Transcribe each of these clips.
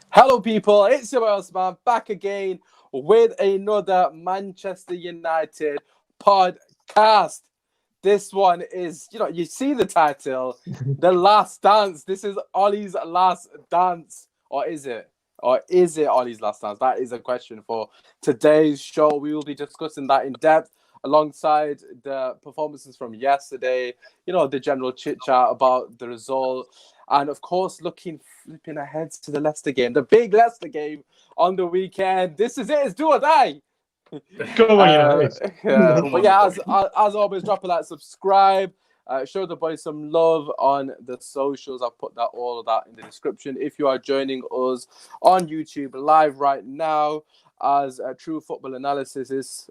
Hello, people. It's your boy Usmaan back again with another Manchester United podcast. This one is, you see the title, The Last Dance. This is Ollie's last dance. Or is it? Or is it Ollie's last dance? That is a question for today's show. We will be discussing that in depth alongside the performances from yesterday, the general chit chat about the result. And of course, flipping ahead to the Leicester game, the big Leicester game on the weekend. This is it. It's do or die. Go on, United. But yeah, as always, drop a like, subscribe, show the boys some love on the socials. I've put all of that in the description. If you are joining us on YouTube live right now, as a True Football Analysis is,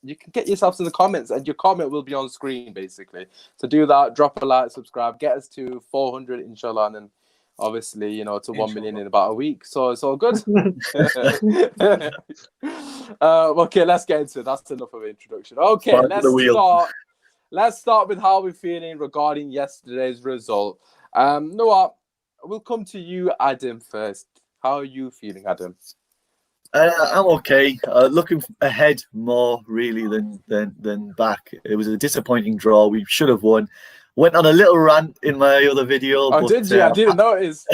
you can get yourselves in the comments, and your comment will be on screen basically. So do that, drop a like, subscribe, get us to 400 inshallah, and then obviously, to 1 million in about a week. So it's all good. Okay, let's get into it. That's enough of an introduction. Okay, let's start with how we're feeling regarding yesterday's result. Noah, we'll come to you, Adam, first. How are you feeling, Adam? I'm okay. Looking ahead more really than back. It was a disappointing draw. We should have won. Went on a little rant in my other video. Oh, did you? I didn't notice.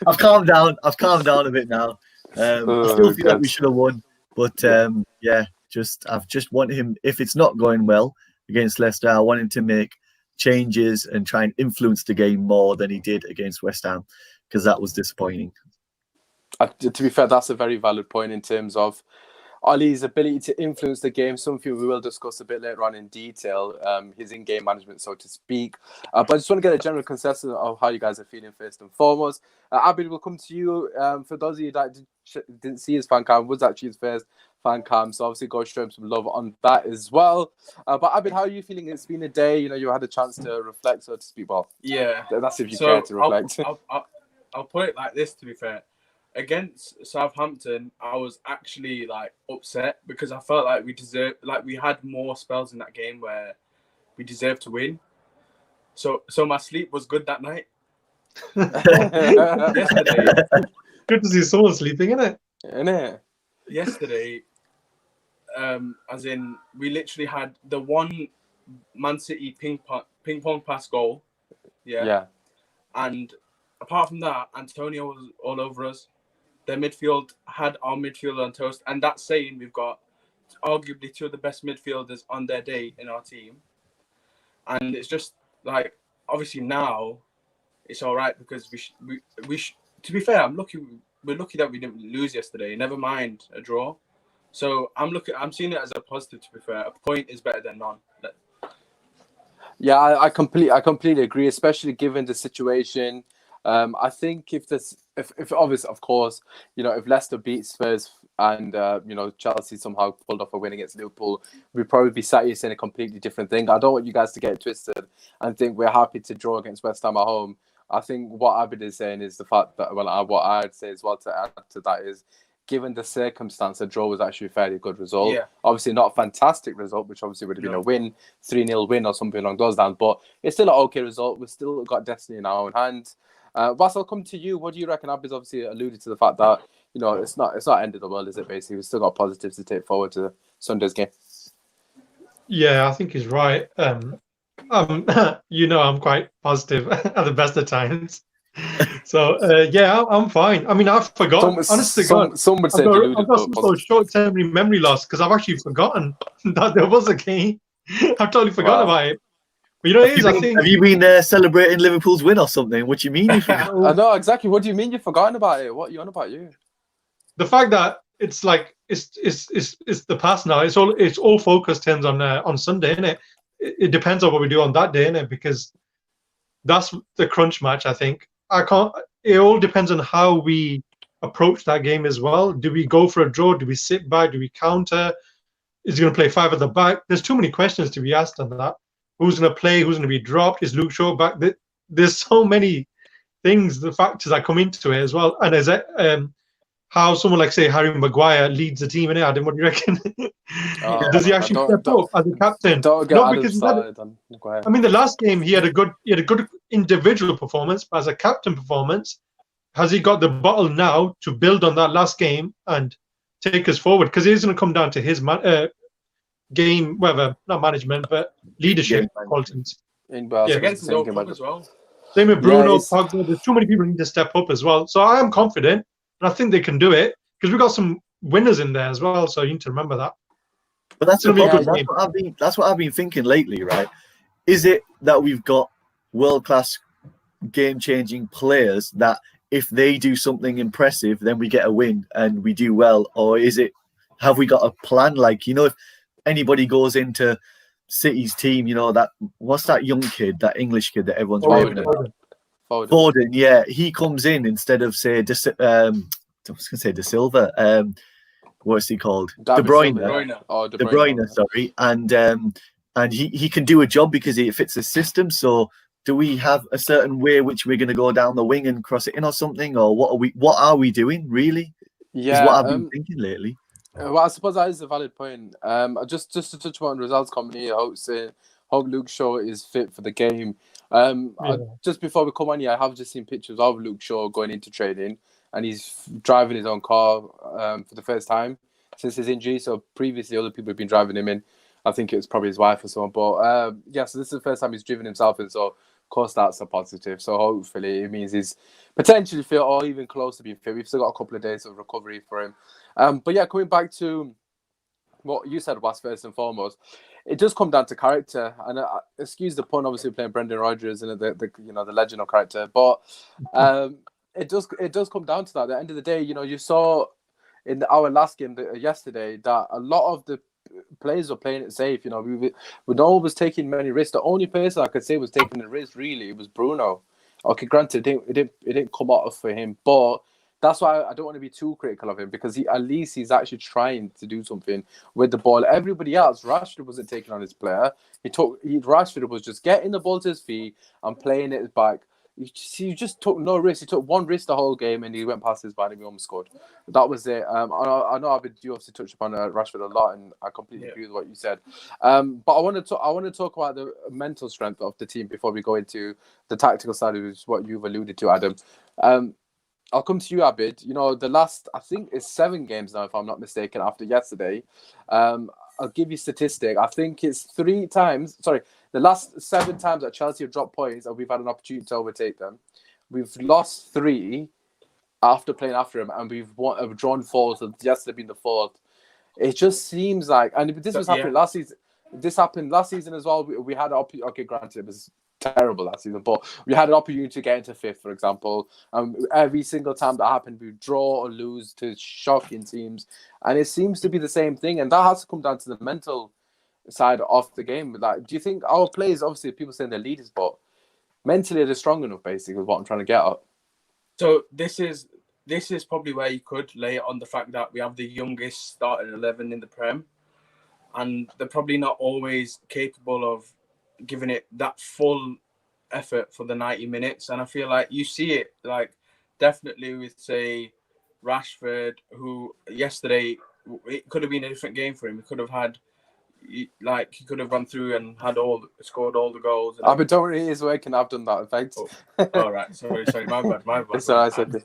I've calmed down. A bit now. I still feel like we should have won, but I've just want him. If it's not going well against Leicester, I want him to make changes and try and influence the game more than he did against West Ham, because that was disappointing. To be fair, that's a very valid point in terms of Ollie's ability to influence the game. Something we will discuss a bit later on in detail, his in-game management, so to speak. But I just want to get a general consensus of how you guys are feeling first and foremost. Abid, we'll come to you. For those of you that didn't see his fan cam, was actually his first fan cam, so obviously go show him some love on that as well. But Abid, how are you feeling? It's been a day. You had a chance to reflect, so to speak. Well, yeah, that's if you care to reflect. I'll put it like this, to be fair. Against Southampton, I was actually upset because I felt like we had more spells in that game where we deserved to win. So my sleep was good that night. Yesterday, good to see someone sleeping, isn't it? Yesterday, as in we literally had the one Man City ping pong pass goal. Yeah. And apart from that, Antonio was all over us. Their midfield had our midfield on toast. And that's saying we've got arguably two of the best midfielders on their day in our team. And it's just obviously now it's all right because we to be fair, we're lucky that we didn't lose yesterday. Never mind a draw. So I'm seeing it as a positive, to be fair. A point is better than none. Yeah, I completely agree, especially given the situation. I think if obviously, of course, if Leicester beats Spurs and Chelsea somehow pulled off a win against Liverpool, we'd probably be sat here saying a completely different thing. I don't want you guys to get twisted and think we're happy to draw against West Ham at home. I think what Abid is saying is the fact that, what I'd say as well to add to that is, given the circumstance, a draw was actually a fairly good result. Yeah. Obviously not a fantastic result, which obviously would have been a win, 3-0 win or something along those lines, but it's still an okay result. We've still got destiny in our own hands. Vas, I'll come to you. What do you reckon? Abby's obviously alluded to the fact that it's not end of the world, is it? Basically, we've still got positives to take forward to Sunday's game. Yeah, I think he's right. I'm quite positive at the best of times. So I'm fine. I mean, I've forgotten. Honestly, some would say I've got some short-term memory loss because I've actually forgotten that there was a game. I've totally forgotten about it. But have you been celebrating Liverpool's win or something? What do you mean? I know exactly. What do you mean you've forgotten about it? What are you on about? You? The fact that it's the past now. It's all focus turns on Sunday, isn't it? It depends on what we do on that day, isn't it? Because that's the crunch match. I think it all depends on how we approach that game as well. Do we go for a draw? Do we sit back? Do we counter? Is he going to play 5 at the back? There's too many questions to be asked on that. Who's going to play? Who's going to be dropped? Is Luke Shaw back? There's so many things, the factors that come into it as well. And as how someone like, say, Harry Maguire leads the team in it, Adam, what do you reckon? Does he actually step up as a captain? I mean, the last game he had a good individual performance, but as a captain performance, has he got the bottle now to build on that last game and take us forward? Because it is going to come down to his game, whether not management, but leadership qualities. It's against his old club as well. Same with Bruno, Pogba. There's too many people who need to step up as well. So I am confident, and I think they can do it because we've got some winners in there as well. So you need to remember that. But that's the problem. That's what I've been thinking lately, right? Is it that we've got world-class, game-changing players that if they do something impressive, then we get a win and we do well, or is it? Have we got a plan? Like, you know, if anybody goes into City's team, you know, that what's that young kid, that English kid that everyone's raving about? Foden, yeah, he comes in instead of say, I was going to say De Silva. What's he called? De Bruyne. Oh, De Bruyne, sorry, and he can do a job because it fits the system. So, do we have a certain way which we're going to go down the wing and cross it in or something, or what are we doing really? Yeah, is what I've been thinking lately. Well, I suppose that is a valid point. Just to touch on results company, I hope Luke Shaw is fit for the game. Just before we come on here, I have just seen pictures of Luke Shaw going into training, and he's driving his own car for the first time since his injury. So previously, other people have been driving him in. I think it was probably his wife or someone. But so this is the first time he's driven himself in. So of course that's a positive. So hopefully it means he's potentially fit or even close to being fit. We've still got a couple of days of recovery for him. But yeah, coming back to what you said, was first and foremost, it does come down to character. And excuse the pun, obviously playing Brendan Rodgers and the legend of character, but it does come down to that. At the end of the day, you saw in our last game yesterday that a lot of the players were playing it safe. No one was taking many risks. The only person I could say was taking the risk really was Bruno. Okay, granted, it didn't come out for him, but that's why I don't want to be too critical of him, because at least he's actually trying to do something with the ball. Everybody else, Rashford wasn't taking on his player. Rashford was just getting the ball to his feet and playing it back. He just took no risk. He took one risk the whole game, and he went past his man and we almost scored. That was it. I know you obviously touched upon Rashford a lot, and I completely agree with what you said. But I want to talk about the mental strength of the team before we go into the tactical side, which is what you've alluded to, Adam. I'll come to you, Abid. The last, I think it's 7 games now, if I'm not mistaken, after yesterday. I'll give you statistic. I think it's 3 times. Sorry, the last 7 times that Chelsea have dropped points and we've had an opportunity to overtake them. We've lost 3 after playing after them, and we've drawn 4. So yesterday being the 4th. It just seems like, and this was happening last season. This happened last season as well. We had okay, granted it was terrible last season, but we had an opportunity to get into 5th, for example. Every single time that happened, we draw or lose to shocking teams, and it seems to be the same thing. And that has to come down to the mental side of the game. Like, do you think our players, obviously, people saying they're leaders, but mentally they're strong enough? Basically, is what I'm trying to get at. So this is probably where you could lay it on the fact that we have the youngest starting 11 in the Prem, and they're probably not always capable of giving it that full effort for the 90 minutes. And I feel like you see it, like, definitely with, say, Rashford, who yesterday, it could have been a different game for him. He could have had, he could have run through and scored all the goals. I've been told he is working. I've done that, in fact. All right. Sorry. My bad. Sorry, I said this.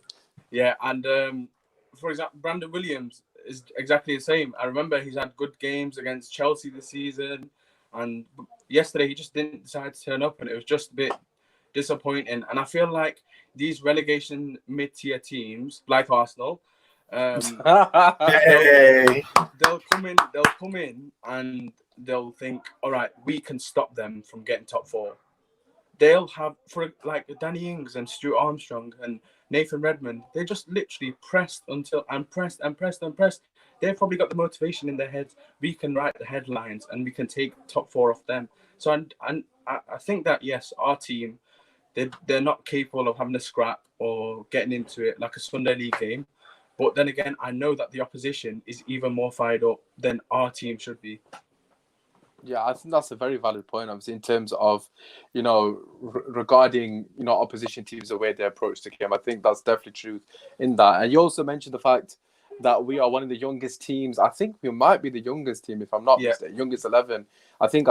Yeah, and for example, Brandon Williams is exactly the same. I remember he's had good games against Chelsea this season, and yesterday he just didn't decide to turn up, and it was just a bit disappointing. And I feel like these relegation mid-tier teams, like Arsenal, they'll come in and they'll think, all right, we can stop them from getting top 4. They'll have, for like Danny Ings and Stuart Armstrong and Nathan Redmond, they just literally pressed and pressed. They've probably got the motivation in their heads. We can write the headlines and we can take top 4 off them. So and I think that, yes, our team, they're not capable of having a scrap or getting into it like a Sunday league game. But then again, I know that the opposition is even more fired up than our team should be. Yeah, I think that's a very valid point, obviously, in terms of, regarding, opposition teams, the way they approach the game. I think that's definitely true in that. And you also mentioned the fact that we are one of the youngest teams. I think we might be the youngest team, if I'm not mistaken, youngest 11. I think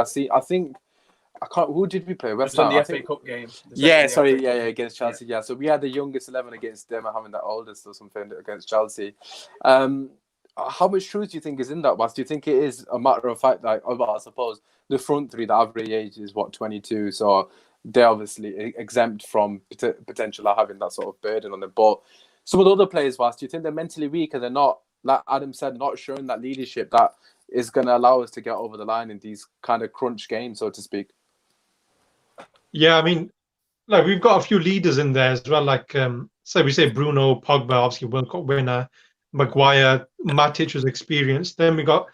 I can't. Who did we play? West It's on Ham. the FA Cup game. Against Chelsea. Yeah, so we had the youngest 11 against them and having the oldest or something against Chelsea. How much truth do you think is in that, Bas? Do you think it is a matter of fact, like, well, I suppose the front three, the average age is 22, so they're obviously exempt from potential of having that sort of burden on them. But some of the other players, Bas, do you think they're mentally weak and they're not, like Adam said, not showing that leadership that is going to allow us to get over the line in these kind of crunch games, so to speak? Yeah, I mean, like we've got a few leaders in there as well. Like, we say Bruno, Pogba, obviously World Cup winner, Maguire, Matic was experienced. Then we got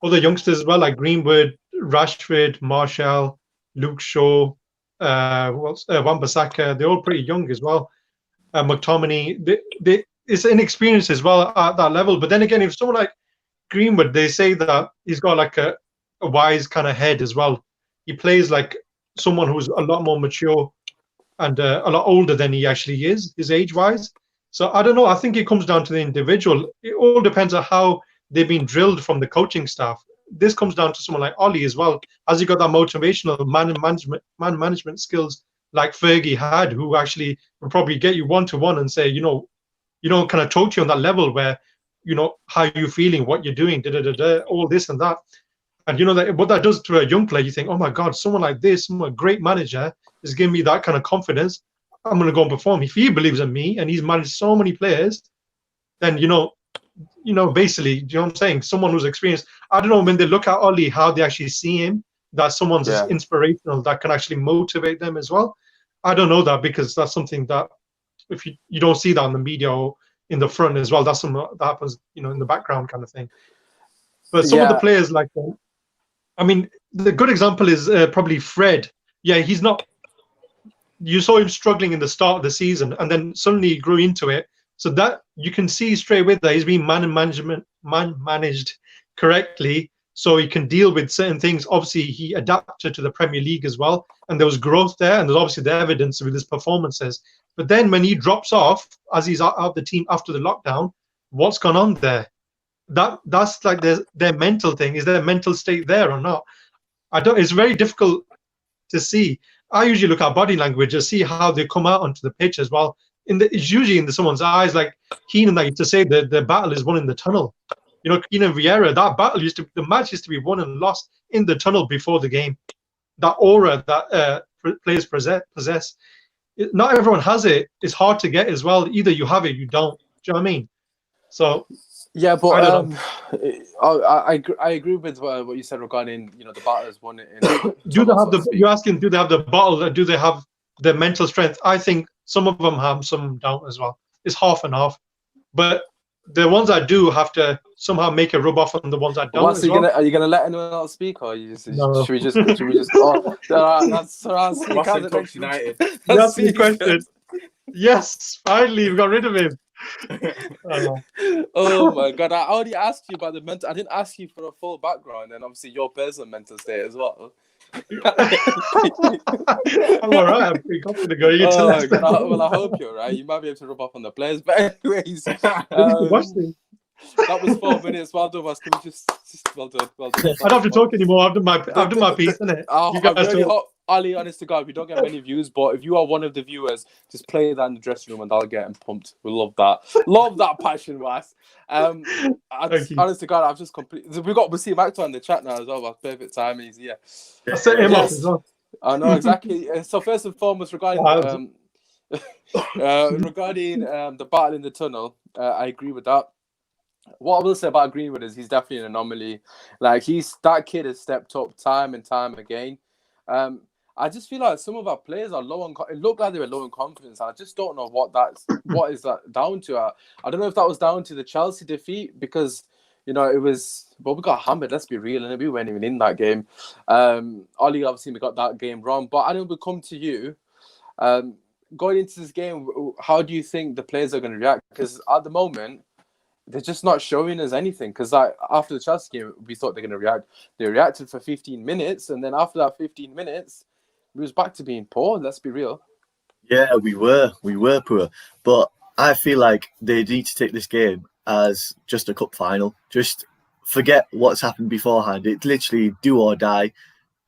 other youngsters as well, like Greenwood, Rashford, Martial, Luke Shaw, Wan-Bissaka. They're all pretty young as well. McTominay, it's inexperienced as well at that level. But then again, if someone like Greenwood, they say that he's got like a wise kind of head as well. He plays like someone who's a lot more mature and a lot older than he actually is, his age-wise. So I don't know. I think it comes down to the individual. It all depends on how they've been drilled from the coaching staff. This comes down to someone like Ollie as well. Has he got that motivational man management skills like Fergie had, who actually would probably get you one-to-one and say, kind of talk to you on that level where, how you feeling, what you're doing, all this and that. And that what that does to a young player, you think, oh my God, someone like this, a great manager is giving me that kind of confidence. I'm going to go and perform. If he believes in me and he's managed so many players, then, basically, do you know what I'm saying? Someone who's experienced. I don't know, when they look at Ollie, how they actually see him, that someone's inspirational, that can actually motivate them as well. I don't know that, because that's something that if you don't see that in the media or in the front as well, that's something that happens, in the background kind of thing. But some of the players like, I mean, the good example is probably Fred. Yeah, he's not. You saw him struggling in the start of the season, and then suddenly he grew into it. So that you can see straight away that he's been managed correctly, so he can deal with certain things. Obviously, he adapted to the Premier League as well, and there was growth there, and there's obviously the evidence with his performances. But then when he drops off, as he's out of the team after the lockdown, what's gone on there? That's like their mental thing. Is their mental state there or not? It's very difficult to see. I usually look at body language to see how they come out onto the pitch as well. It's usually in someone's eyes, like Keenan, that used to say the battle is won in the tunnel. Keenan Vieira, the match used to be won and lost in the tunnel before the game. That aura that players possess. Not everyone has it. It's hard to get as well. Either you have it, you don't. Do you know what I mean? So yeah, but I agree with what you said regarding the batters won it. Do they have you're asking? Do they have the bottle? Or do they have the mental strength? I think some of them have, some don't as well. It's half and half. But the ones that do have to somehow make a rub off on the ones that don't. Are you gonna let anyone else speak, or no. should we just? Oh, that's United. That's the question. Yes, finally we got rid of him. Oh my God! I already asked you about the mental. I didn't ask you for a full background, and obviously your personal mental state as well. I'm all right. I'm pretty confident going into this. Well, I hope you're right. You might be able to rub off on the players, but anyways, that was 4 minutes. Well done, Can we just well done. I don't have to talk anymore. I've done my piece, innit? Ali, honest to God, we don't get many views, but if you are one of the viewers, just play that in the dressing room and I'll get them pumped. We love that. Love that passion, Wes. Honest to God, I've just completely. We'll see Victor in the chat now as well. That's perfect time. He's here. I set him off as well. I know exactly. So first and foremost, regarding the battle in the tunnel, I agree with that. What I will say about Greenwood is he's definitely an anomaly. Like that kid has stepped up time and time again. I just feel like some of our players are low on. It looked like they were low in confidence. I just don't know what is that down to. I don't know if that was down to the Chelsea defeat, because it was. Well, we got hammered. Let's be real, and we weren't even in that game. Ollie, obviously we got that game wrong, but I know we'll come to you. Going into this game, how do you think the players are going to react? Because at the moment, they're just not showing us anything. Because after the Chelsea game, we thought they're going to react. They reacted for 15 minutes, and then after that 15 minutes, we was back to being poor. Let's be real. Yeah, we were poor. But I feel like they need to take this game as just a cup final. Just forget what's happened beforehand. It's literally do or die.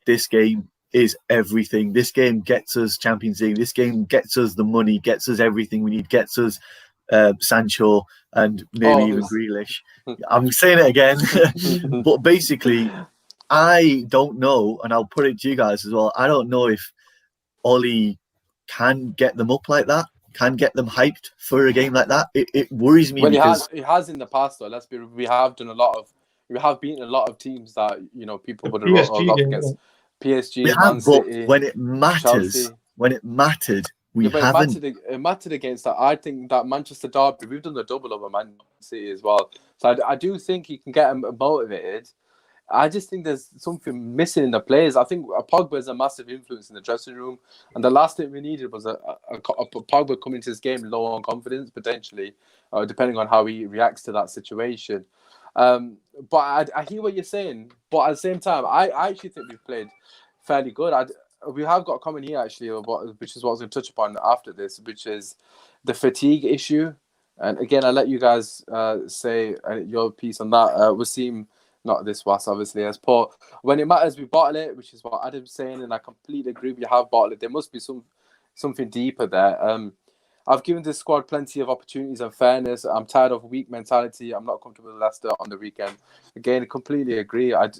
This game is everything. This game gets us Champions League. This game gets us the money, gets us everything we need, gets us Sancho and maybe even Grealish. I'm saying it again. But basically, I don't know, and I'll put it to you guys as well, I don't know if Ollie can get them up like that, can get them hyped for a game like that. It worries me because he has in the past though. We have beaten a lot of teams that people would have wrote off against. PSG, we have, Man City, but when it matters, Chelsea. When it mattered, we haven't. It mattered against that. I think that Manchester derby, we've done the double over Man City as well. So I do think he can get them motivated. I just think there's something missing in the players. I think Pogba is a massive influence in the dressing room, and the last thing we needed was a Pogba coming to this game low on confidence, potentially, depending on how he reacts to that situation. But I hear what you're saying, but at the same time, I actually think we've played fairly good. We have got a comment here actually, which is what I was going to touch upon after this, which is the fatigue issue. And again, I'll let you guys say your piece on that. Wasim, not this was obviously as Paul. When it matters, we bottle it, which is what Adam's saying, and I completely agree. We have bottled it. There must be something deeper there. I've given this squad plenty of opportunities and fairness. I'm tired of weak mentality. I'm not comfortable with Leicester on the weekend. Again, I completely agree. I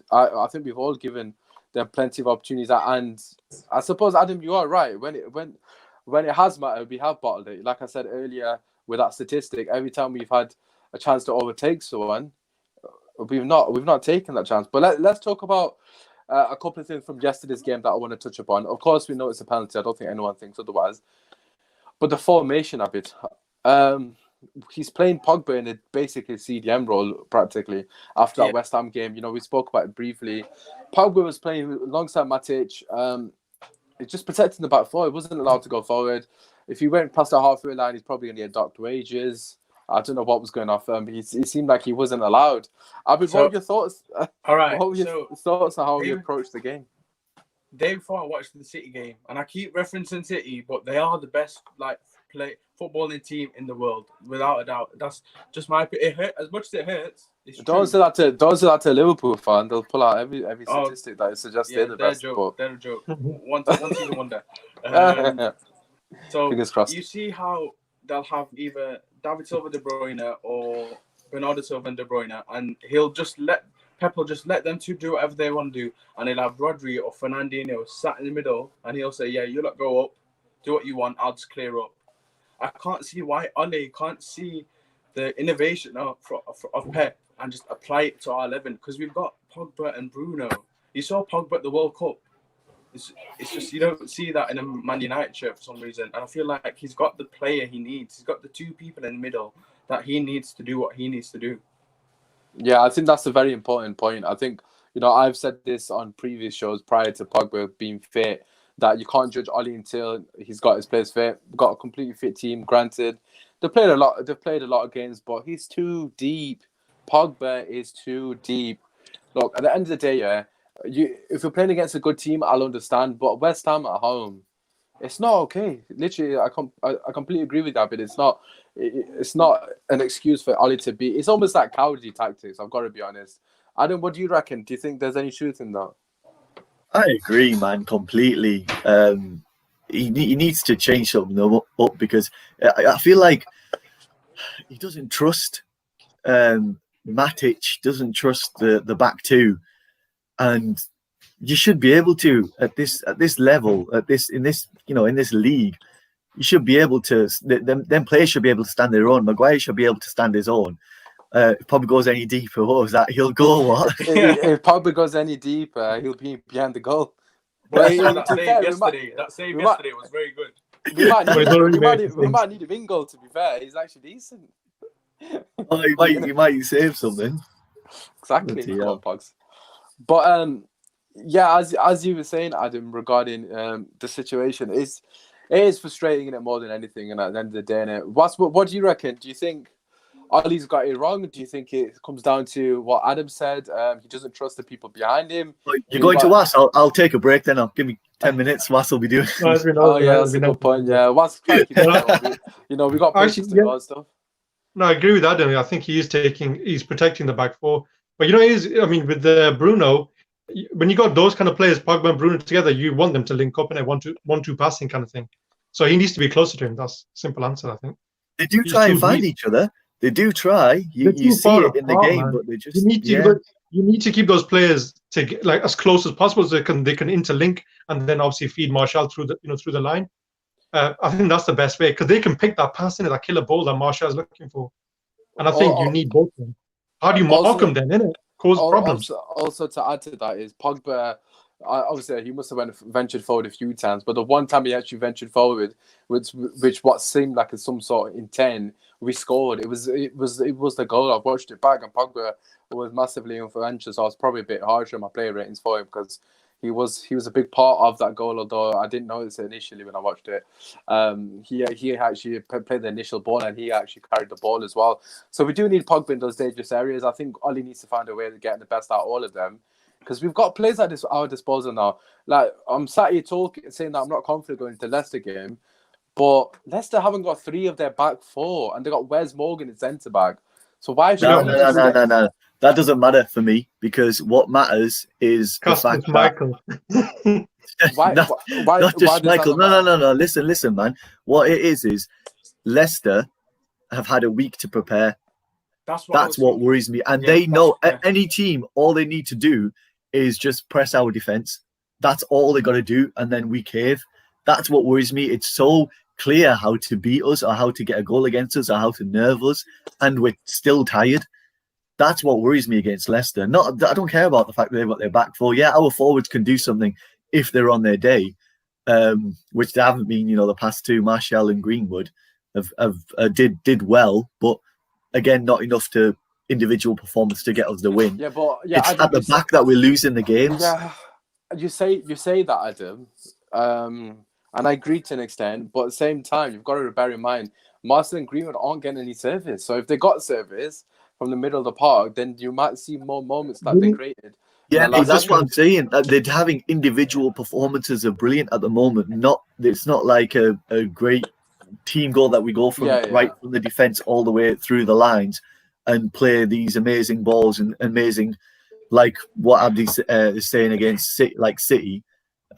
think we've all given them plenty of opportunities, and I suppose Adam, you are right. When it has mattered, we have bottled it. Like I said earlier, with that statistic, every time we've had a chance to overtake someone, we've not taken that chance. But let's talk about a couple of things from yesterday's game that I want to touch upon. Of course, we know it's a penalty. I don't think anyone thinks otherwise. But the formation of it, he's playing Pogba in a basically CDM role practically after that West Ham game. We spoke about it briefly. Pogba was playing alongside Matic. He's just protecting the back four. He wasn't allowed to go forward. If he went past the halfway line, he's probably going to get docked wages. I don't know what was going off. It seemed like he wasn't allowed. Abid, what were your thoughts? All right. What were your thoughts on how he approached the game? Day before I watched the City game, and I keep referencing City, but they are the best footballing team in the world, without a doubt. That's just my opinion. It hurt as much as it hurts. Don't say that to a Liverpool fan. They'll pull out every statistic that suggests they're the best. They're a joke. One season wonder. So fingers crossed. You see how they'll have either David Silva, De Bruyne, or Bernardo Silva and De Bruyne, and Pep will just let them two do whatever they want to do, and he'll have Rodri or Fernandinho sat in the middle, and he'll say, "Yeah, you lot go up, do what you want. I'll just clear up." I can't see why Ole can't see the innovation of Pep and just apply it to our 11, because we've got Pogba and Bruno. You saw Pogba at the World Cup. It's just you don't see that in a Man United shirt for some reason, and I feel like he's got the player he needs. He's got the two people in the middle that he needs to do what he needs to do. Yeah, I think that's a very important point. I think, I've said this on previous shows prior to Pogba being fit, that you can't judge Oli until he's got his players fit. We've got a completely fit team. Granted, they've played a lot of games, but he's too deep. Pogba is too deep. Look, at the end of the day, if you're playing against a good team, I'll understand. But West Ham at home, it's not okay. Literally, I completely agree with that. But it's not an excuse for Oli to be. It's almost like cowardly tactics. I've got to be honest. Adam, what do you reckon? Do you think there's any truth in that? I agree, man, completely. He needs to change something up, because I feel like he doesn't trust Matic, doesn't trust the back two, and you should be able to at this level, in this league, you should be able to. Them players should be able to stand their own. Maguire should be able to stand his own. If Pogba goes any deeper, what was that? He'll go what? If Pogba goes any deeper, he'll be behind the goal. But that save yesterday was very good. We might need him in goal, to be fair. He's actually decent. Oh, he might save something. Exactly. Come on, Pogs. But yeah, as you were saying, Adam, regarding the situation, it is frustrating in it more than anything. And at the end of the day, what do you reckon? Do you think Ollie's got it wrong? Do you think it comes down to what Adam said? He doesn't trust the people behind him. You're going to Was? I'll take a break then. I'll give me 10 minutes. Was will be doing. That's a good point. Yeah, Was. We got patience to go and stuff. No, I agree with Adam. I think he's protecting the back four. But with the Bruno, when you got those kind of players, Pogba and Bruno together, you want them to link up in a 1-2 passing kind of thing. So he needs to be closer to him. That's a simple answer, I think. They do try and find each other. They do try. You see it in the game, but they just you need to keep those players like as close as possible so they can interlink and then obviously feed Martial through the line. I think that's the best way because they can pick that pass in that killer ball that Martial is looking for. And I think you need both of them. How do you mark them then, innit? Cause problems. Also, to add to that is Pogba, obviously he must have ventured forward a few times, but the one time he actually ventured forward, which what seemed like some sort of intent, we scored. It was the goal. I've watched it back, and Pogba was massively influential. So I was probably a bit harsher on my player ratings for him because he was a big part of that goal. Although I didn't notice it initially when I watched it. He actually played the initial ball, and he actually carried the ball as well. So we do need Pogba in those dangerous areas. I think Oli needs to find a way to get the best out of all of them. Because we've got players at our disposal now. Like, I'm sat here saying that I'm not confident going into the Leicester game, but Leicester haven't got 3 of their back 4, and they got Wes Morgan in centre back. So why should no. That doesn't matter for me because what matters is the fact Michael. not just Michael. No. Listen, man. What it is Leicester have had a week to prepare. That's what worries me, and they know any team. All they need to do is just press our defense. That's all they got to do, and then we cave. That's what worries me. It's so clear how to beat us, or how to get a goal against us, or how to nerve us, and we're still tired. That's what worries me against Leicester. I don't care about the fact that they've got their back 4. Yeah, our forwards can do something if they're on their day, which they haven't been. The past 2, Martial and Greenwood, did well, but again, not enough to individual performance to get us the win. Yeah, but it's Adam, at the back that we're losing the games. Yeah, you say that, Adam, and I agree to an extent. But at the same time, you've got to bear in mind, Martial and Greenwood aren't getting any service. So if they got service from the middle of the park, then you might see more moments that they created. Yeah, that's what I'm saying. They're having individual performances are brilliant at the moment. It's not like a great team goal that we go from from the defense all the way through the lines and play these amazing balls and amazing, like what Abdi is saying against City.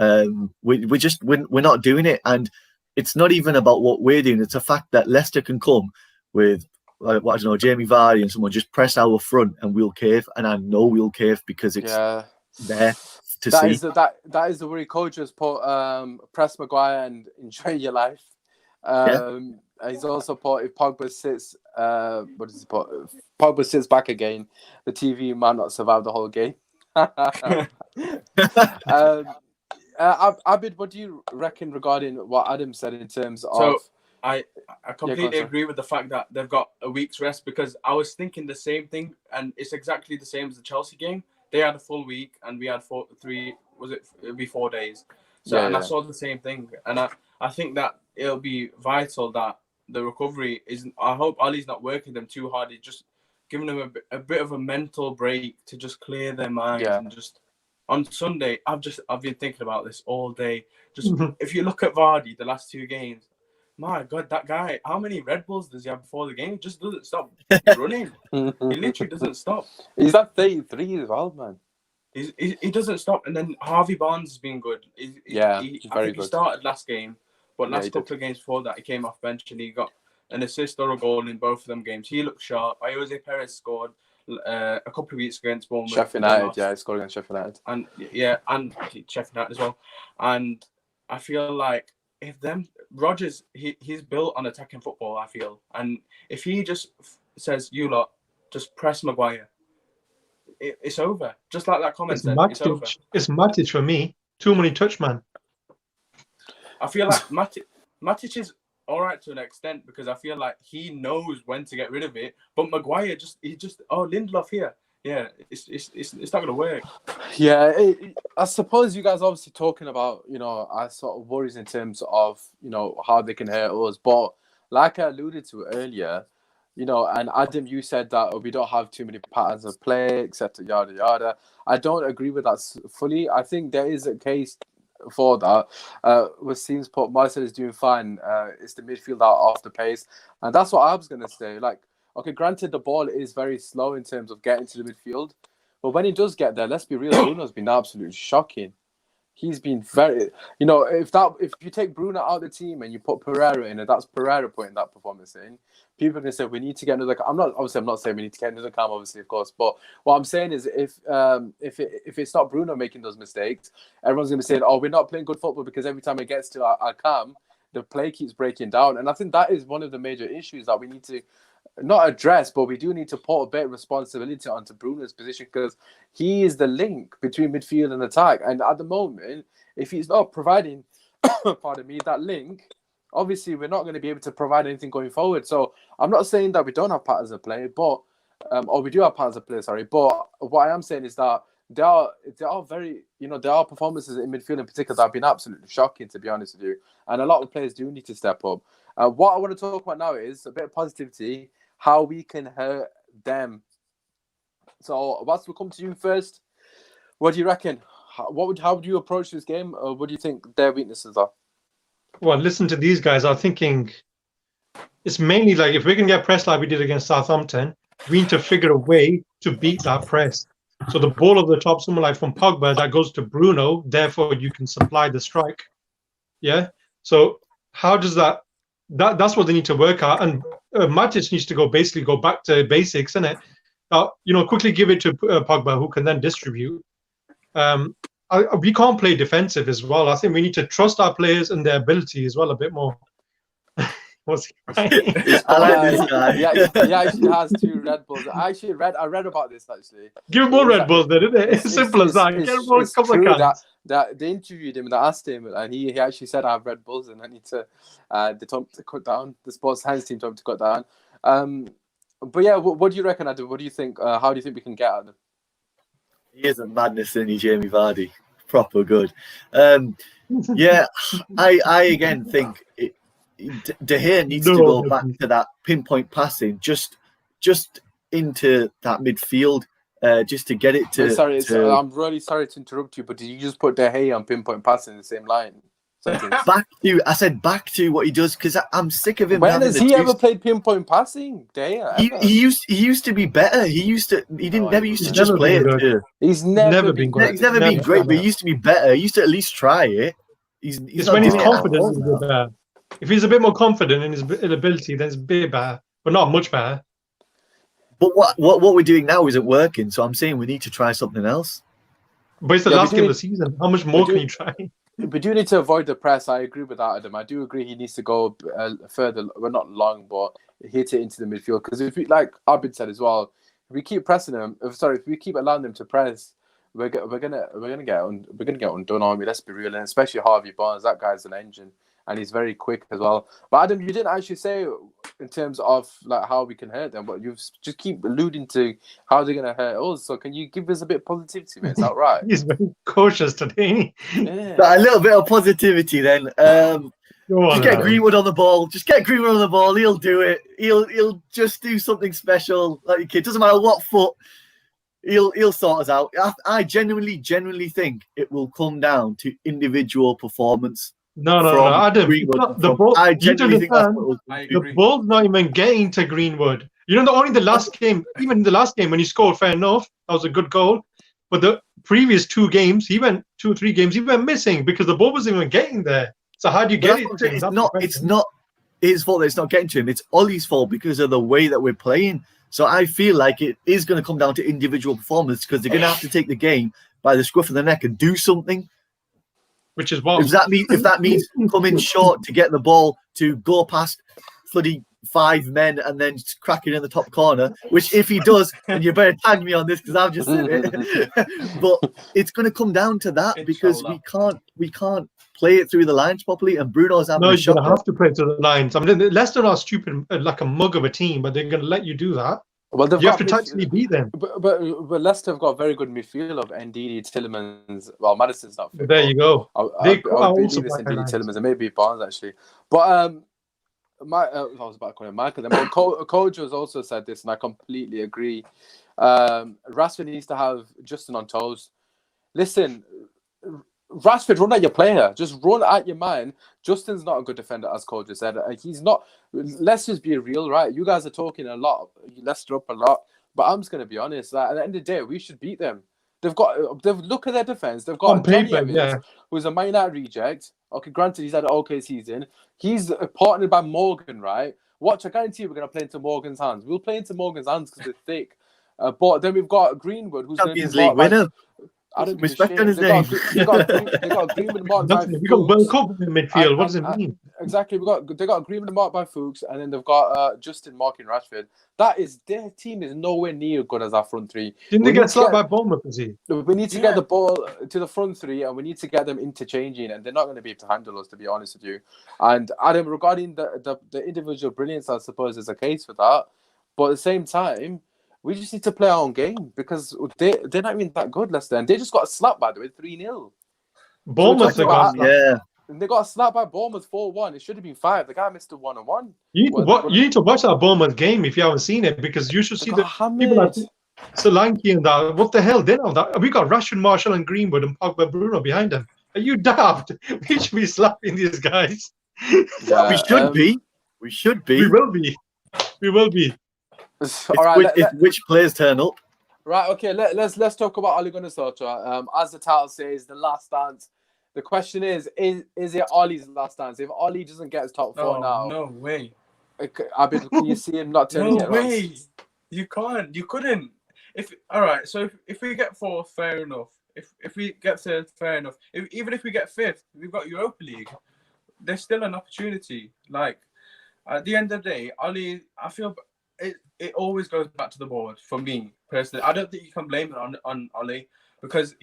We're not doing it, and it's not even about what we're doing. It's a fact that Leicester can come with Jamie Vardy and someone just press our front and we'll cave, and I know we'll cave because it's there to see. That is the worry. Coach has put press Maguire and enjoy your life. He's also put if Pogba sits, Pogba sits back again, the TV might not survive the whole game. Abid, what do you reckon regarding what Adam said in terms of? I completely agree with the fact that they've got a week's rest because I was thinking the same thing, and it's exactly the same as the Chelsea game. They had a full week, and we had 4 days. So I saw the same thing, and I think that it'll be vital that the recovery isn't. I hope Ali's not working them too hard. He's just giving them a bit of a mental break to just clear their minds and just. On Sunday, I've been thinking about this all day. Just if you look at Vardy, the last 2 games, my God, that guy, how many Red Bulls does he have before the game? He just doesn't stop running. He literally doesn't stop. He's at 33 as well, man. He doesn't stop. And then Harvey Barnes has been good. He started last game, but last couple of games before that, he came off bench and he got an assist or a goal in both of them games. He looked sharp. Jose Perez scored a couple of weeks against Bournemouth. Sheffield United, he scored against Sheffield United. And Sheffield United as well. And I feel like if Rodgers, he's built on attacking football, I feel. And if he just says, you lot, just press Maguire, it's over. Just like that comment said, it's over. It's Matic for me. Too many touch, man. I feel like Matic is all right to an extent because I feel like he knows when to get rid of it. But Maguire Lindelof here. Yeah, it's not going to work. Yeah, I suppose you guys are obviously talking about, our sort of worries in terms of, how they can hurt us. But like I alluded to earlier, and Adam, you said that we don't have too many patterns of play, etc., yada, yada. I don't agree with that fully. I think there is a case for that. Wasim's put Marcel is doing fine. It's the midfield out off the pace. And that's what I was going to say. Like, okay, granted, the ball is very slow in terms of getting to the midfield, But when he does get there, let's be real, Bruno's been absolutely shocking. He's been very, if you take Bruno out of the team and you put Pereira in, and that's Pereira putting that performance in, people are going to say we need to get another. I'm not saying we need to get another Cam, obviously, of course. But what I'm saying is, if it's not Bruno making those mistakes, everyone's going to be saying, "Oh, we're not playing good football because every time it gets to our Cam, the play keeps breaking down." And I think that is one of the major issues that we need to not address, but we do need to put a bit of responsibility onto Bruno's position because he is the link between midfield and attack. And at the moment, if he's not providing, pardon me, that link, obviously we're not going to be able to provide anything going forward. So I'm not saying that we don't have patterns of play, but or we do have patterns of play, sorry. But what I am saying is that there are very, there are performances in midfield in particular that have been absolutely shocking, to be honest with you. And a lot of players do need to step up. What I want to talk about now is a bit of positivity, how we can hurt them. So, Wats, we'll come to you first. What do you reckon? How would you approach this game? Or what do you think their weaknesses are? Well, listen to these guys. I'm thinking it's mainly like if we can get press like we did against Southampton, we need to figure a way to beat that press. So the ball over the top, someone like from Pogba, that goes to Bruno. Therefore, you can supply the strike. Yeah. So how does that? That's what they need to work out. And Matic needs to go back to basics, innit? Quickly give it to Pogba, who can then distribute. We can't play defensive as well. I think we need to trust our players and their ability as well a bit more. What's he I like this guy. He actually has 2 Red Bulls. I read about this actually. Give him more Red Bulls then, isn't it? It's simple as that. Get him a couple of cans. That they interviewed him and they asked him, and he actually said, "I have Red Bulls and I need to." They told him to cut down. The sports science team told him to cut down. But yeah, what do you reckon, Adam? What do you think? How do you think we can get at them? He is a madness, isn't he, Jamie Vardy? Proper good. Yeah, I again think De Gea needs to go back to that pinpoint passing, just into that midfield, just to get it to. I'm really sorry to interrupt you, but did you just put De Gea on pinpoint passing in the same line? I said back to what he does because I'm sick of him. When has he ever played pinpoint passing? De Gea, he used to be better. He never used to just play it. He's never been good. He's never been great, but he used to be better. He used to at least try it. It's when he's confident. If he's a bit more confident in his ability, then it's a bit better, but not much better. But what we're doing now isn't working, so I'm saying we need to try something else. But it's the last game of the season. How much more can you try? We do need to avoid the press. I agree with that, Adam. I do agree he needs to go further. Well, not long, but hit it into the midfield. Because if we, like Abid said as well, if we keep pressing them, if we keep allowing them to press, we're gonna get undone, aren't we? Let's be real, and especially Harvey Barnes. That guy's an engine, and he's very quick as well. But Adam, you didn't actually say in terms of like how we can hurt them, but you just keep alluding to how they're gonna hurt us. So can you give us a bit of positivity, mate? Is that right? He's very cautious today. Yeah. A little bit of positivity then. Just get Greenwood on the ball. He'll do it. He'll just do something special. Like a kid, doesn't matter what foot. He'll sort us out. I genuinely think it will come down to individual performance. No. Adam, the ball's not even getting to Greenwood. Only the last game, even in the last game when he scored, fair enough, that was a good goal. But the previous 2 games, 2 or 3 games, he went missing because the ball wasn't even getting there. So how do you get it? It's not his fault that it's not getting to him. It's Ollie's fault because of the way that we're playing. So I feel like it is going to come down to individual performance because they're going to have to take the game by the scruff of the neck and do something. Which is what if that means coming short to get the ball to go past bloody 5 men and then crack it in the top corner, which if he does, and you better tag me on this because I've just said it. But it's going to come down to that because we can't play it through the lines properly, and Bruno's having a shot. No, you have to play it through the lines. I mean, Leicester are stupid, like a mug of a team, but they're going to let you do that. Well, you have to tactically beat them. But Leicester have got very good midfield of Ndidi, Tielemans. Well, Madison's not fit. There you go. I'll believe it's Ndidi, Tielemans, and maybe Barnes actually. But I was about to call him Michael. Then Coach has also said this, and I completely agree. Rashford needs to have Justin on toes. Listen, Rashford, run at your player. Just run at your man. Justin's not a good defender, as Cole just said. He's not. Let's just be real, right? You guys are talking a lot. Leicester up a lot. But I'm just gonna be honest. Like, at the end of the day, we should beat them. They've look at their defense. They've got On Johnny paper, Evans, yeah. who's a Man United reject. Okay, granted, he's had an okay season. He's partnered by Morgan, right? Watch, I guarantee you we're going to play into Morgan's hands. We'll play into Morgan's hands because they're thick. But then we've got Greenwood, who's Champions League winner. I don't give Respect a shit. on his name. They got Greenwood marked by We got World Fuchs. Cup in midfield. What does it mean? Exactly. They got Greenwood marked by Fuchs, and then they've got Justin marking Rashford. Their team is nowhere near good as our front three. Didn't they get slapped by Bournemouth? We need to get the ball to the front three, and we need to get them interchanging, and they're not going to be able to handle us, to be honest with you. And Adam, regarding the individual brilliance, I suppose is a case for that. But at the same time, we just need to play our own game because they're not even that good, Leicester, and they just got slapped, by the way, 3-0. Bournemouth, they got slapped by Bournemouth 4-1. It should have been 5. The guy missed a 1-on-1. You need to watch that Bournemouth game if you haven't seen it, because you should see the people like Solanke and that. What the hell? They know that we got Rashford, Marshall, and Greenwood, and Pogba, Bruno behind them. Are you daft? We should be slapping these guys. Yeah, we should be. We should be. We will be. We will be. All right, which players turn up? Right, okay. Let's talk about Ole Gunnar Solskjaer. As the title says, the last dance. The question is it Ollie's last dance? If Ollie doesn't get his top 4 now, no way. Can you see him not turning it? No way. You can't. You couldn't. If we get 4th, fair enough. If we get 3rd, fair enough. Even if we get 5th, we've got Europa League. There's still an opportunity. Like at the end of the day, Ollie, I feel it always goes back to the board for me personally. I don't think you can blame it on Ollie because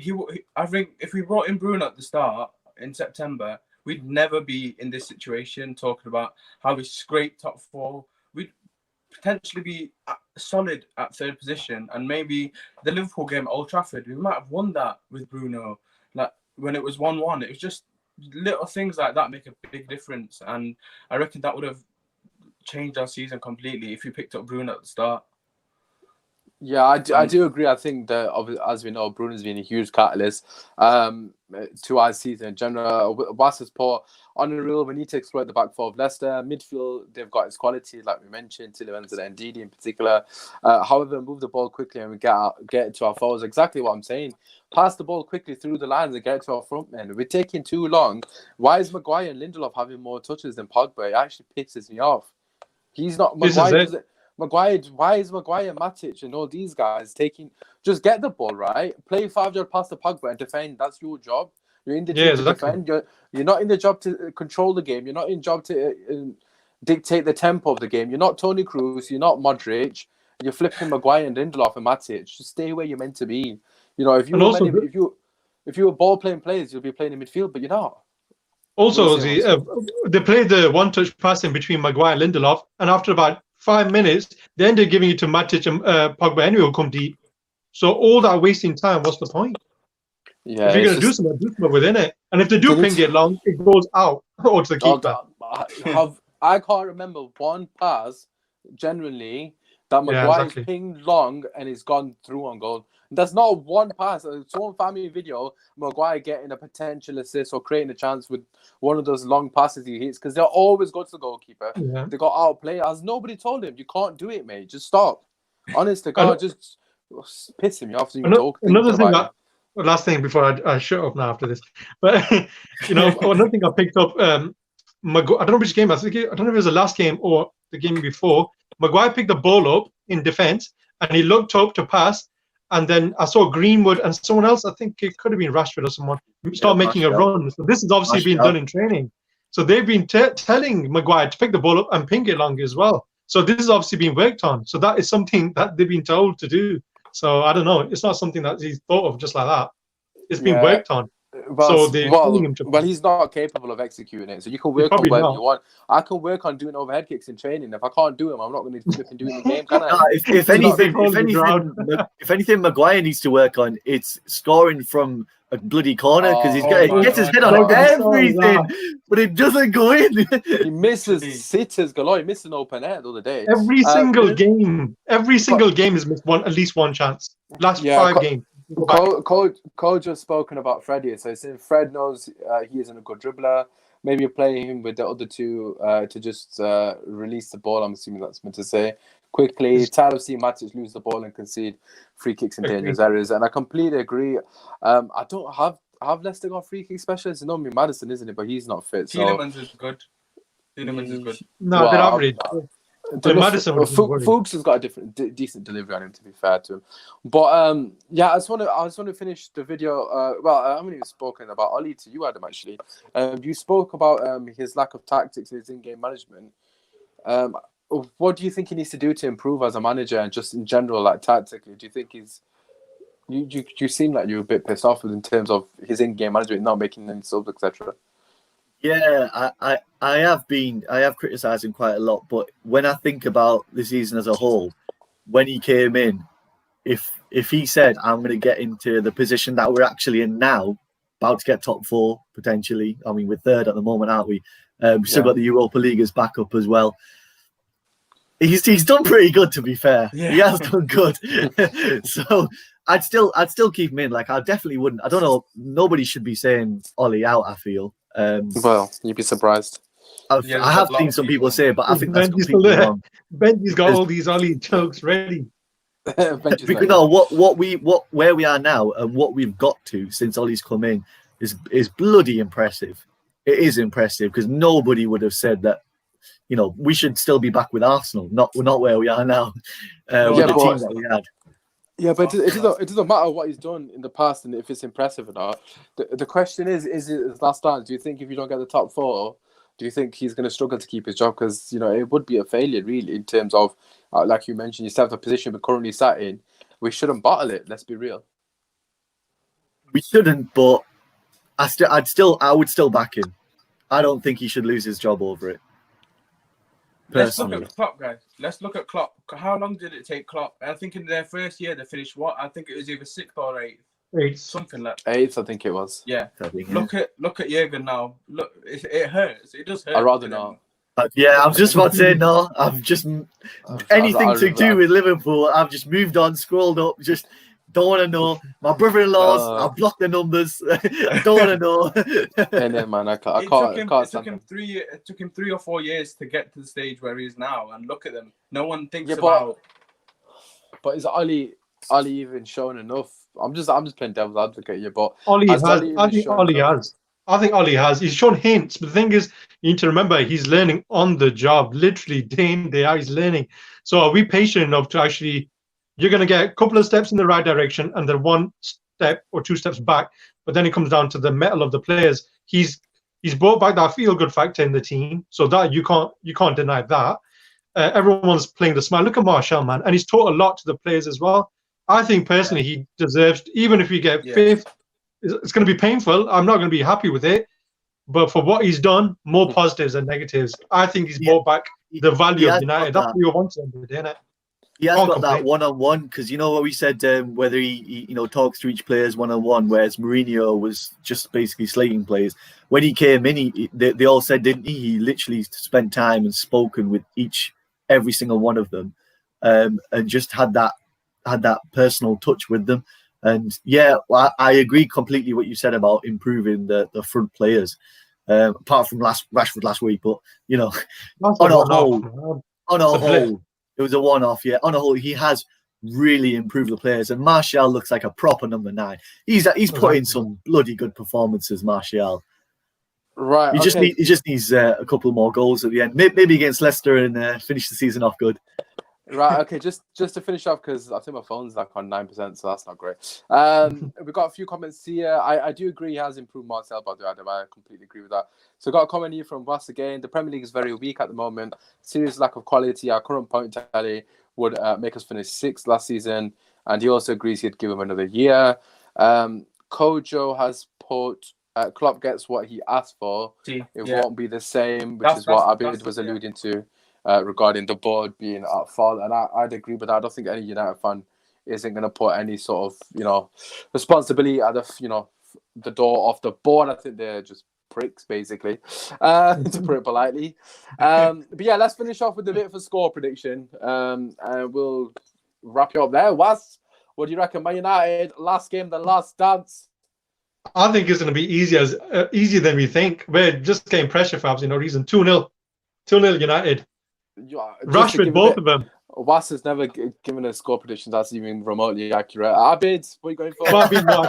I think if we brought in Bruno at the start in September, we'd never be in this situation talking about how we scrape top 4. We'd potentially be solid at 3rd position, and maybe the Liverpool game at Old Trafford, we might have won that with Bruno. Like when it was 1-1, it was just little things like that make a big difference, and I reckon that would have changed our season completely if we picked up Bruno at the start. Yeah, I do agree. I think that, as we know, Bruno's been a huge catalyst to our season in general. Whilst poor on the real, we need to exploit the back 4 of Leicester. Midfield, they've got its quality, like we mentioned, Tillemans and Ndidi in particular. However, move the ball quickly and we get it to our forwards. Exactly what I'm saying. Pass the ball quickly through the lines and get it to our front men. We're taking too long. Why is Maguire and Lindelof having more touches than Pogba? It actually pisses me off. He's not Maguire. Why is Maguire, Matic, and all these guys taking? Just get the ball right. Play 5-yard pass to Pogba and defend. That's your job. You're in the job to defend. You're not in the job to control the game. You're not in the job to dictate the tempo of the game. You're not Toni Kroos. You're not Modric. You're flipping Maguire and Lindelof and Matic. Just stay where you're meant to be. You know, if you were ball playing players, you'll be playing in midfield, but you're not. Also, they played the one-touch pass in between Maguire and Lindelof, and after about 5 minutes, they ended giving it to Matic and Pogba anyway, will come deep. So all that wasting time, what's the point? Yeah, if you're going to do something within it. And if they do ping it long, it goes out or to the keeper. I can't remember one pass, generally, that Maguire's pinged long and it's gone through on goal. There's not one pass. Someone found me a video, Maguire getting a potential assist or creating a chance with one of those long passes he hits, because they'll always go to the goalkeeper. Yeah. They got outplayed. As nobody told him, you can't do it, mate. Just stop. Honest to God, just pissing me off. Another thing, last thing before I shut up now after this, but another thing I picked up. I don't know which game. I don't know if it was the last game or the game before. Maguire picked the ball up in defense and he looked up to pass. And then I saw Greenwood and someone else, I think it could have been Rashford or someone, start making a run. So this is obviously being done in training. So they've been telling Maguire to pick the ball up and ping it long as well. So this is obviously being worked on. So that is something that they've been told to do. So I don't know. It's not something that he's thought of just like that. It's been worked on. Well, he's not capable of executing it. So you can work on whatever you want. I can work on doing overhead kicks in training. If I can't do them, I'm not going to flip and do it in the game, can I? If anything, Maguire needs to work on, it's scoring from a bloody corner, because he gets his head on everything, but it doesn't go in. He misses sitters galore. He missed an open air the other day. Every single game has missed at least one chance. Last 5 games. Cole just spoken about Freddie. So since Fred knows he isn't a good dribbler, maybe play him with the other two to just release the ball. I'm assuming that's meant to say. quickly. Tired of seeing Matic lose the ball and concede free kicks and dangerous areas. And I completely agree. I don't have Leicester got free kick specialists. It's normally Maddison, isn't it? But he's not fit. Tielemans is good. Tielemans is good. No, they're average. Madison Fuchs has got a different, decent delivery on him. To be fair to him, but yeah, I just want to finish the video. I haven't even spoken about Ollie to you, Adam. Actually, you spoke about his lack of tactics and his in-game management. What do you think he needs to do to improve as a manager and just in general, like tactically? Do you think you seem like you're a bit pissed off in terms of his in-game management, not making any subs, etc. Yeah, I have criticised him quite a lot, but when I think about the season as a whole, when he came in, if he said, I'm going to get into the position that we're actually in now, about to get top 4 potentially. I mean, we're 3rd at the moment, aren't we? We've still got the Europa League as backup as well. He's done pretty good, to be fair. Yeah. He has done good. So I'd still keep him in. Like, I definitely wouldn't. I don't know. Nobody should be saying Ollie out, I feel. Well, you'd be surprised. I have seen some people say, but I think that's completely wrong. Benji's got all these Ollie jokes ready. Because where we are now and what we've got to since Ollie's come in is bloody impressive. It is impressive because nobody would have said that. You know, we should still be back with Arsenal, not where we are now. With the team that we had. Yeah, but it doesn't matter what he's done in the past and if it's impressive or not. The question is it his last dance? Do you think if you don't get the top 4, do you think he's going to struggle to keep his job? Because, you know, it would be a failure, really, in terms of, like you mentioned, yourself, the position we're currently sat in. We shouldn't bottle it, let's be real. We shouldn't, but I would still back him. I don't think he should lose his job over it. Personally. Let's look at Klopp, guys. Let's look at Klopp. How long did it take Klopp? I think in their first year they finished what? I think it was either 6th or 8th. 8th. Something like 8th, I think it was. Yeah. Look at Jurgen now. Look, it hurts. It does hurt. I'd rather not. Yeah, I was just about to say no. I've just anything to do with Liverpool. I've just moved on, scrolled up, just don't want to know. My brother-in-laws, I've blocked the numbers. Don't want to know. And then, man, I can't. It took him 3 or 4 years to get to the stage where he is now, and look at them. No one thinks about. But is Ollie even shown enough? I'm just playing devil's advocate here, but Ollie has. I think Ollie has. I think Ollie has. He's shown hints, but the thing is, you need to remember he's learning on the job, literally day in, day out. He's learning. So are we patient enough to actually? You're going to get a couple of steps in the right direction and then 1 step or 2 steps back. But then it comes down to the mettle of the players. He's brought back that feel-good factor in the team, so that you can't deny that. Everyone's playing the smile. Look at Martial, man, and he's taught a lot to the players as well. I think personally he deserves. Even if we get 5th, it's going to be painful. I'm not going to be happy with it. But for what he's done, more positives than negatives. I think he's brought back the value of United. That's what you want to do, isn't it? He has got that one-on-one because you know what we said, whether he talks to each player's one-on-one, whereas Mourinho was just basically slating players. When he came in, they all said, didn't he? He literally spent time and spoken with every single one of them, and just had that personal touch with them. And yeah, I agree completely what you said about improving the front players, apart from Rashford last week. But you know, on a whole. It was a one-off, yeah. On a whole, he has really improved the players, and Martial looks like a proper number 9. He's put in some bloody good performances, Martial. Right. He just needs a couple more goals at the end, maybe against Leicester, and finish the season off good. Right. Okay. Just to finish off, because I think my phone's like on 9%, so that's not great. We've got a few comments here. I do agree he has improved Marcel, by the way, Adam. I completely agree with that. So got a comment here from Ross again. The Premier League is very weak at the moment. Serious lack of quality. Our current point tally would make us finish 6th last season, and he also agrees he'd give him another year. Kojo has put Klopp gets what he asked for. It won't be the same, which is what Abid was alluding to. Regarding the board being at fault, and I'd agree with that. I don't think any United fan isn't going to put any sort of responsibility at the door off the board. I think they're just pricks, basically, to put it politely. But yeah, let's finish off with a bit of a score prediction, and we'll wrap it up there. Was, what do you reckon, Man United last game, the last dance? I think it's going to be easier than we think. We're just getting pressure for absolutely no reason. 2-0 United. Rashford, both of them. Was has never given a score prediction that's even remotely accurate. Abid, what are you going for? Abid, no,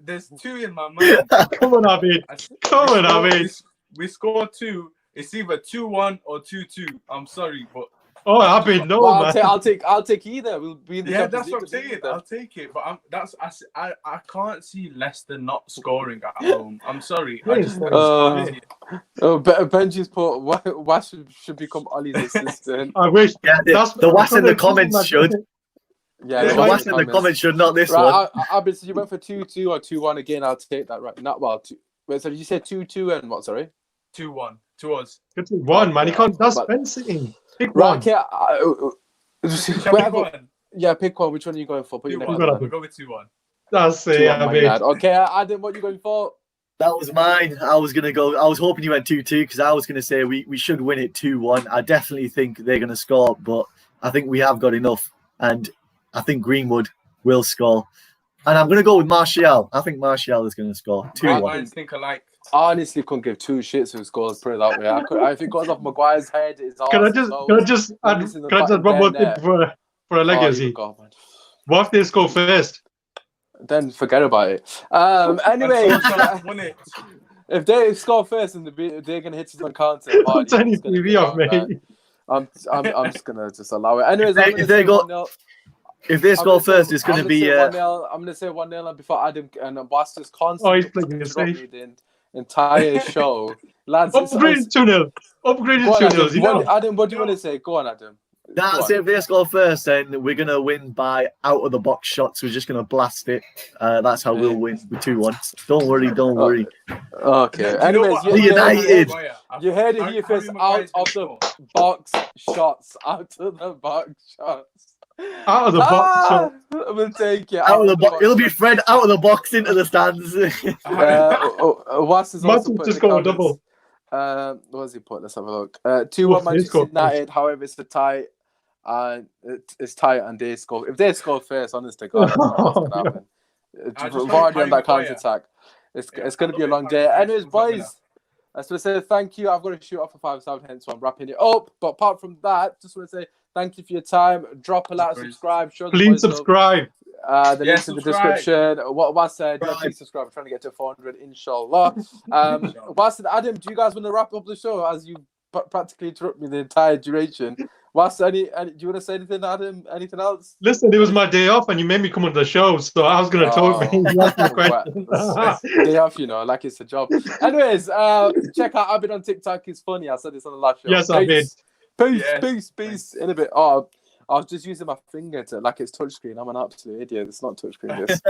there's 2 in my mind. Come on, Abid. Come on, Abid. We scored 2. It's either 2-1 or 2-2. I'm sorry, but Abid, no, well, man. I'll take either. We'll be in the that's what I'm saying. I'll take it, but I can't see Leicester not scoring at home. I'm sorry. I just can't see it. Benji's put Wash should become Ollie's assistant. I wish. Yeah, the Wash in the comments should. Yeah, the Wash in the comments should, not this one. Abid, so you went for 2-2 or 2-1 again. I'll take that right. Not well. Wait, so did you say 2-2 and what? Sorry. 2-1 to us. 1, man. You can't. That's fencing. Pick right, one. Okay. Pick one. Yeah, pick one. Which one are you going for? Put your We'll go with 2-1. That's it. Okay, Adam, what are you going for? That was mine. I was hoping you went 2-2 because I was gonna say we should win it 2-1. I definitely think they're gonna score, but I think we have got enough, and I think Greenwood will score. And I'm gonna go with Martial. I think Martial is gonna score 2-1. I think alike. I honestly couldn't give 2 shits who scores. Put it that way. If it goes off Maguire's head, it's Can I just add one more thing for a legacy? What if they score first? Then forget about it. Anyway, if they score first and they're gonna hit us on counter, I'm just gonna allow it. Anyways, if they score first, it's gonna be 1-0. I'm gonna say 1-0, and before Adam and Bastards constantly the entire show, lads. Upgraded 2-0. Upgraded 2-0. Adam, what do you want to say? Go on, Adam. That's it. If they score first, then we're gonna win by out of the box shots. We're just gonna blast it. That's how we'll win with 2-1. Don't worry. Okay. Anyways, United. You heard it here first. Out of the box shots. Out of the box shots. Out of the box. We'll take it. Out of the box. It'll be Fred out of the box into the stands. Was is also just got a double. What was he put? Let's have a look. 2-1 Manchester United. However, it's a tie. And it's tight, and they score. If they score first, honestly, God, what's going to happen. Vardy on that counter attack. It's going to be a long day. Anyways, boys, I just want to say thank you. I've got to shoot off for 5-7, hence why I'm wrapping it up. But apart from that, just want to say thank you for your time. Drop a like, subscribe. Please subscribe. The links in the description. What said? Please subscribe. We're trying to get to 400, inshallah. What said, Adam? Do you guys want to wrap up the show as you practically interrupt me the entire duration? Do you want to say anything, Adam? Anything else? Listen, it was my day off, and you made me come on the show, so I was going to talk. Day off, like it's a job. Anyways, check out Abid on TikTok. He's funny. I said this on the last show. Yes, I did. Peace. In a bit. Oh, I was just using my finger to it's touchscreen. I'm an absolute idiot. It's not touchscreen. This.